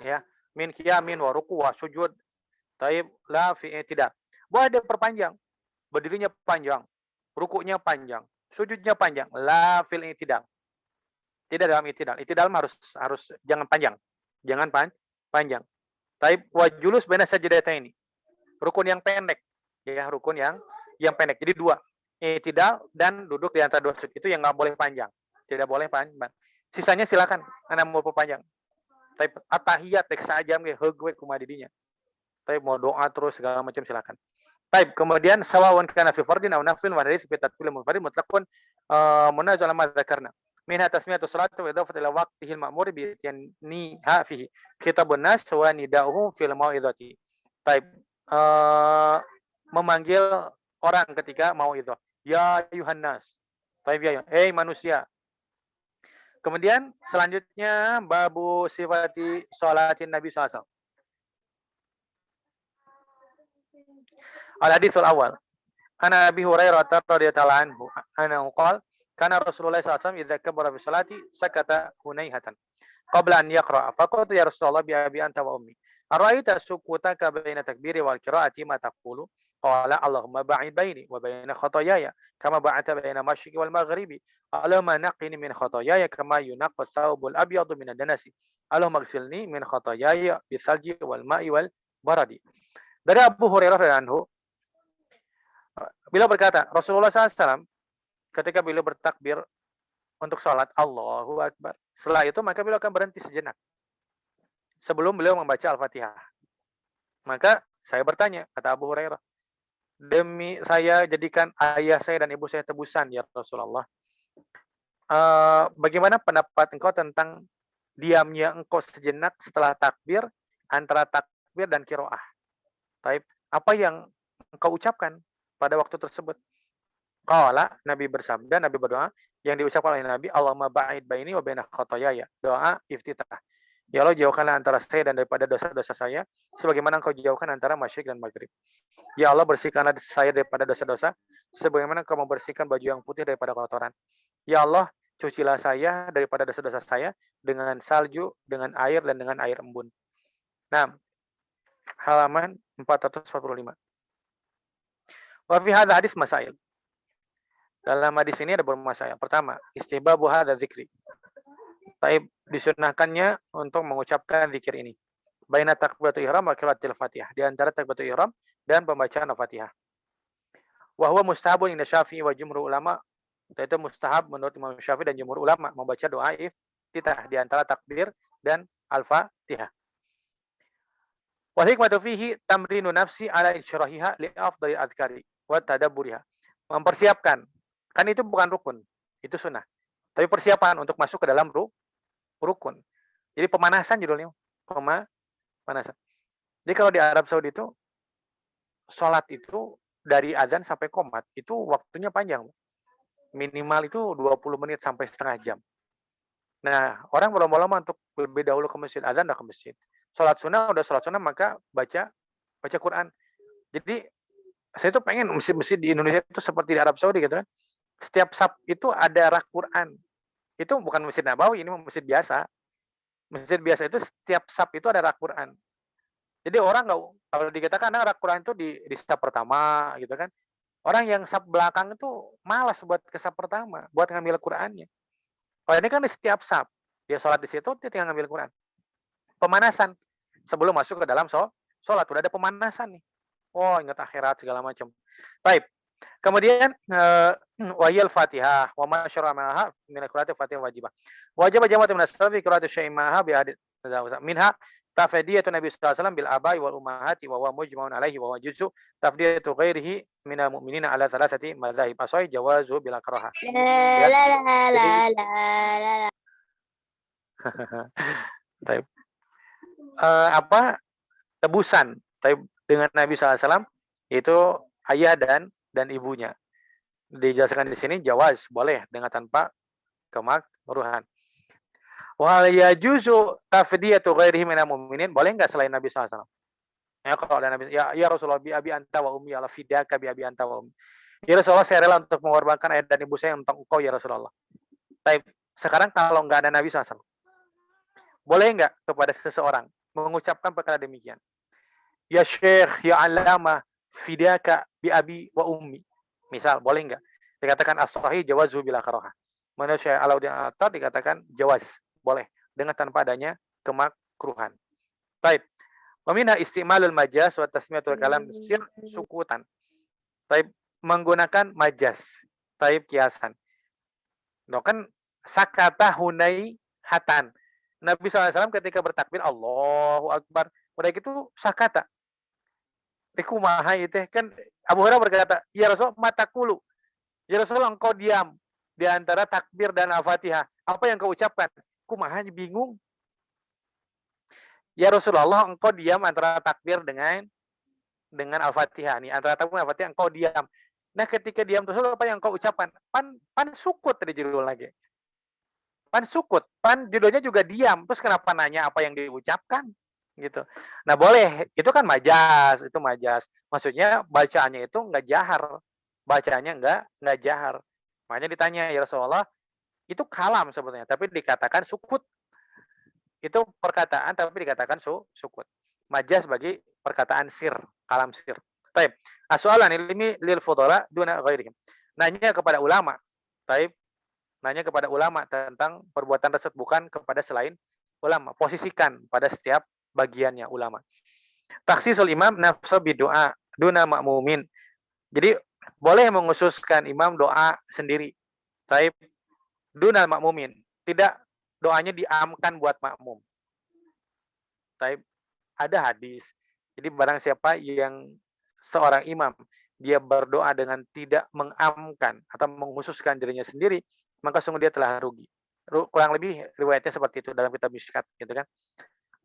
A: Ya, min qiyamin wa ruku' wa sujud. Taib la fi i'tidal. Boleh dia perpanjang. Berdirinya panjang, rukuknya panjang, sujudnya panjang, la fil i'tidal. Tidak dalam i'tidal. I'tidal harus jangan panjang. Jangan panjang. Taib wa julus baina sajdataini. Rukun yang pendek. Ya, rukun yang pendek. Jadi dua. I'tidal dan duduk di antara dua sujud. Itu yang nggak boleh panjang. Tidak boleh panjang. Sisanya silakan. Anda mau perpanjang. Tapi atahiyat dek sajam ge heug kumaha didinya. Tapi mau doa terus segala macam silakan. Taib. Kemudian sawawan kana fi fardin aw naflin wa hadits fi tadfil munfarid mutlaqun munazal ma dzakarna. Minha tasmiyatu salatu wa idafatu ila waqtihi al-ma'mur bi niha fihi. Khitabun nas wa nida'uhum fil mau'izati. Taib. Memanggil orang ketika mau itu. Ya ayuhan nas. Taib ya. Manusia. Kemudian selanjutnya babu sifati sholatin Nabi SAW. Al-haditsul awal. Ana Abi Hurairah radhiyallahu anhu annahu qala kana Rasulullah SAW idza kabbara fi sholati sakata hunaihatan qabla an yaqra. Faqultu ya Rasulullah bi abi anta wa ummi. Ara'aita sukutaka baina takbiri wal qira'ati ma taqulu? Qala Allahumma ba'id baini wa baina khataayaya kama ba'adta baina masyriqi wal maghribi. Allahumma naqqini min khataayaya kama yunaqqa thawbul abyadu min ad-danasi. Allahumma ighsilni min khataayaya bithalji wal ma'i wal baradi. Dari Abu Hurairah radhiyallahu anhu, beliau berkata, Rasulullah SAW ketika beliau bertakbir untuk sholat, Allahu Akbar. Setelah itu maka beliau akan berhenti sejenak sebelum beliau membaca Al-Fatihah. Maka saya bertanya, kata Abu Hurairah, demi saya jadikan ayah saya dan ibu saya tebusan ya Rasulullah. Bagaimana pendapat engkau tentang diamnya engkau sejenak setelah takbir, antara takbir dan qiraah? Taib, apa yang engkau ucapkan pada waktu tersebut? Qala, Nabi bersabda, Nabi berdoa, yang diucapkan oleh Nabi, Allahumma ba'id baini wa baina khataayaya. Doa iftitah. Ya Allah, jauhkanlah antara saya dan daripada dosa-dosa saya, sebagaimana engkau jauhkan antara masyriq dan maghrib. Ya Allah, bersihkanlah saya daripada dosa-dosa, sebagaimana engkau membersihkan baju yang putih daripada kotoran. Ya Allah, cucilah saya daripada dosa-dosa saya dengan salju, dengan air, dan dengan air embun. Nah, halaman 445. Wa fi hadza hadis masail. Dalam hadis ini ada beberapa masalah. Pertama, istihbabu hadza dzikri. Taib, disunahkannya untuk mengucapkan zikir ini. Baina takbiratul ihram wa qiraatil Fatihah. Di antara takbiratul ihram dan pembacaan Al-Fatihah. Wa huwa mustahabun inda Syafi'i wa jumhur ulama. Itu mustahab menurut Imam Syafi'i dan jumhur ulama membaca doa iftitah di antara takbir dan Al-Fatihah. Wa hikmatu fihi tamrinu nafsi ala insyirahiha li afdali azkari wa tadabburiha. Mempersiapkan. Kan itu bukan rukun, itu sunnah. Tapi persiapan untuk masuk ke dalam rukun. Jadi pemanasan judulnya. Pemanasan. Jadi kalau di Arab Saudi itu sholat itu dari azan sampai qomat itu waktunya panjang. Minimal itu 20 menit sampai setengah jam. Nah, orang berlomba-lomba untuk lebih dahulu ke masjid, azan udah ke masjid. Sholat sunnah udah sholat sunnah maka baca Quran. Jadi saya tuh pengen masjid-masjid di Indonesia itu seperti di Arab Saudi gitu kan. Setiap sab itu ada rak Quran. Itu bukan masjid Nabawi, ini masjid biasa. Masjid biasa itu setiap sab itu ada rak Quran. Jadi orang nggak, kalau dikatakan rak Quran itu di sab pertama gitu kan. Orang yang sab belakang itu malas buat ke sab pertama, buat ngambil Qurannya. Kalau ini kan di setiap sab, dia sholat di situ, dia tinggal ngambil Quran. Pemanasan sebelum masuk ke dalam sholat, udah ada pemanasan nih. Oh, ingat akhirat segala macam. Baik. Kemudian wahiyal Fatihah wa ma syara ma'aha min qira'ati Fatihah wajibah. Wajib jama'atu min as-salafi qira'atu syai'in ma'aha bi hadits minha tafdiyatu Nabi sallallahu alaihi wasallam bil abai wal ummahati wa huwa mujma'un alaihi wa huwa juz'u tafdiyatu ghairihi min al-mu'minina ala thalathati madzahib asai jawazu bil karahah. Baik. Tebusan dengan Nabi SAW itu ayah dan ibunya. Dijelaskan di sini jawaz, boleh dengan tanpa kemakruhan. Wal yajuzu tafdiyatu ghairihi minal mu'minin, boleh enggak selain Nabi SAW? Ya kalau ada Nabi, ya Rasulullah bi abi anta wa ummi ala fidaka bi abi anta wa ummi. Ya Rasulullah, saya rela untuk mengorbankan ayah dan ibu saya untuk engkau ya Rasulullah. Tapi sekarang kalau enggak ada Nabi SAW, boleh enggak kepada seseorang mengucapkan perkara demikian? Ya Syekh, ya Alama, fidaka bi abi wa ummi. Misal, boleh enggak? Dikatakan as-sahih jawazu bila karaha. Menurut Syekh Alauddin Al-Attar dikatakan jawaz, boleh dengan tanpa adanya kemakruhan. Baik. Wa minha istimalul majaz wa tasmiyatul kalam sir sukutan. Baik, menggunakan majaz, taib kiasan. No kan sakata hunai hatan. Nabi SAW ketika bertakbir Allahu Akbar, udah gitu sakata. Dikumaha itu kan Abu Hurairah berkata, "Ya Rasul, matakulu." Ya Rasul, engkau diam di antara takbir dan Al-Fatihah. Apa yang kau ucapkan? Kumaha bingung. Ya Rasulullah, engkau diam antara takbir dengan Al-Fatihah nih, antara takbir dan Al-Fatihah engkau diam. Nah, ketika diam tersebut apa yang kau ucapkan? Pan sukut tadi judul lagi. Pan sukut, pan judulnya juga diam. Terus kenapa nanya apa yang diucapkan? Gitu. Nah, boleh, itu kan majaz, itu majaz. Maksudnya bacaannya itu enggak jahar. Bacaannya enggak jahar. Makanya ditanya, ya Rasulullah, itu kalam sebetulnya, tapi dikatakan sukut. Itu perkataan tapi dikatakan sukut. Majaz bagi perkataan sir, kalam sir. Baik. As-soalan ilmi lil fudala duna ghairihim. Nanya kepada ulama. Baik. Nanya kepada ulama tentang perbuatan tersebut, bukan kepada selain ulama. Posisikan pada setiap bagiannya ulama. Taksisul imam nafsa bidoa duna makmumin. Jadi boleh menghususkan imam doa sendiri. Taib dunal makmumin. Tidak doanya diamkan buat makmum. Taib ada hadis. Jadi barang siapa yang seorang imam dia berdoa dengan tidak mengamkan atau menghususkan dirinya sendiri, maka sungguh dia telah rugi. Kurang lebih riwayatnya seperti itu dalam kitab Mishkat, gitu kan.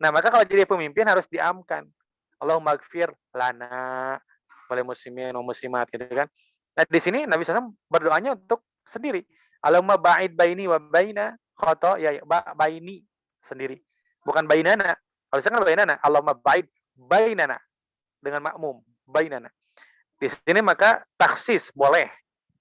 A: Nah, maka kalau jadi pemimpin harus diamkan. Allahumma gfir lana oleh muslimin wa muslimat, gitu kan. Nah, di sini Nabi SAW berdoanya untuk sendiri. Allahumma ba'id baini wa baina khoto, ya baini sendiri. Bukan bainana. Kalau kan bainana, Allahumma ba'id bainana dengan makmum, bainana. Di sini maka taksis boleh.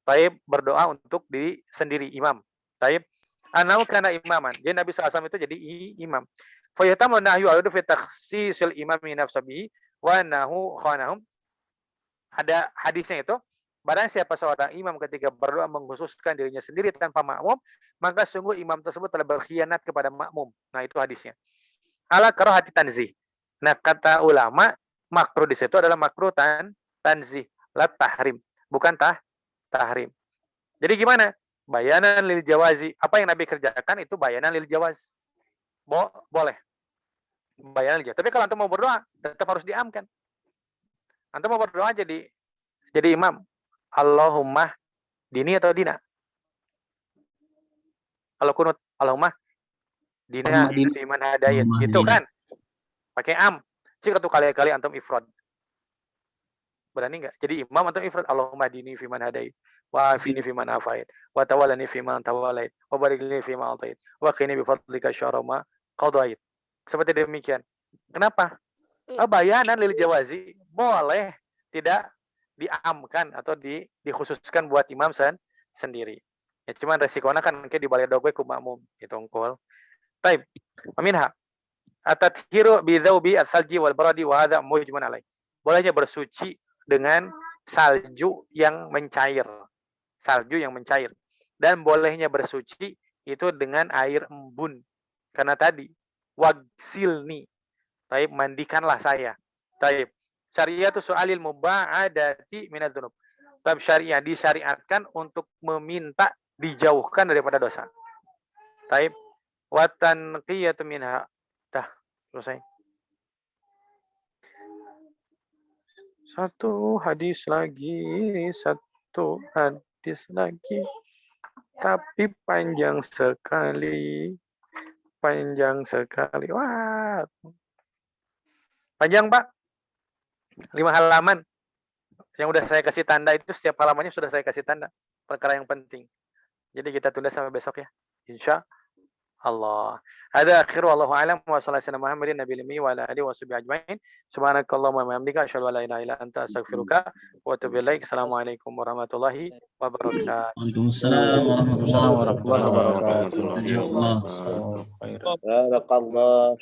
A: Taib berdoa untuk diri sendiri imam. Taib anau kana imaman. Jadi Nabi SAW itu jadi imam. Fayatamu nahyu al-udu fi takhsisil imami nafsabihi wa nahu khanahum. Ada hadisnya itu, barang siapa seorang imam ketika berdoa mengkhususkan dirinya sendiri tanpa makmum, maka sungguh imam tersebut telah berkhianat kepada makmum. Nah, itu hadisnya. Ala karahati tanzih. Nah, kata ulama, makruh di situ adalah makruh tanzih, la tahrim, bukan tahrim. Jadi gimana? Bayanan lil jawazi. Apa yang Nabi kerjakan itu bayanan lil jawaz. Boleh. Bayanan lil jawaz. Tapi kalau antum mau berdoa, tetap harus diamkan. Antum mau berdoa jadi imam. Allahumma dini atau dina? Kalau kunut, Allahumma Dina
D: Madina.
A: fiman hadayat. Gitu kan? Pakai am. Jika tuh kali-kali antum ifrad. Berani nggak? Jadi imam atau ifrad? Allahumma dini fiman hadait. Wa afini fiman afait. Wa tawalani fiman tawalait. Wa barik li fiman atait. Wa qini bi fadlika syarra ma qadait. Seperti demikian. Kenapa? Bayanan lil jawazi boleh tidak diamkan atau dikhususkan buat imam sendiri. Ya cuman resikonya kan kayak dibalik doge ku makmum gitu ongkol. Taib. Aminha. Atathiru bi dzaubi as-salji wal baradi wa hadza mujman alaih. Bolehnya bersuci dengan salju yang mencair. Salju yang mencair. Dan bolehnya bersuci itu dengan air embun. Karena tadi wagsilni. Taib, mandikanlah saya. Taib. Syariatu su'alil muba'adati minadz-dzunub. Taib syariah disyariatkan untuk meminta dijauhkan daripada dosa. Taib. Wa tanqiyatu minha. Dah, selesai. Satu hadis lagi. Tapi panjang sekali. Wah. Panjang, Pak. 5 halaman. Yang udah saya kasih tanda itu setiap halamannya sudah saya kasih tanda. Perkara yang penting. Jadi kita tunda sampai besok ya. Insya Allah. Ada akhiru wallahu a'lam wa sallallahu alaihi Muhammadin nabiyil ummi wa ala alihi washabihi ajmain. Subhanakallahumma wa bihamdika asyhadu an la ilaha illa anta astaghfiruka wa atubu ilaik. Assalamualaikum warahmatullahi wabarakatuh.
D: Waalaikumsalam warahmatullahi
C: Wabarakatuh.
D: wabarakatuh.
C: Barakallah.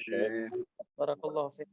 A: Barakallahu fiik.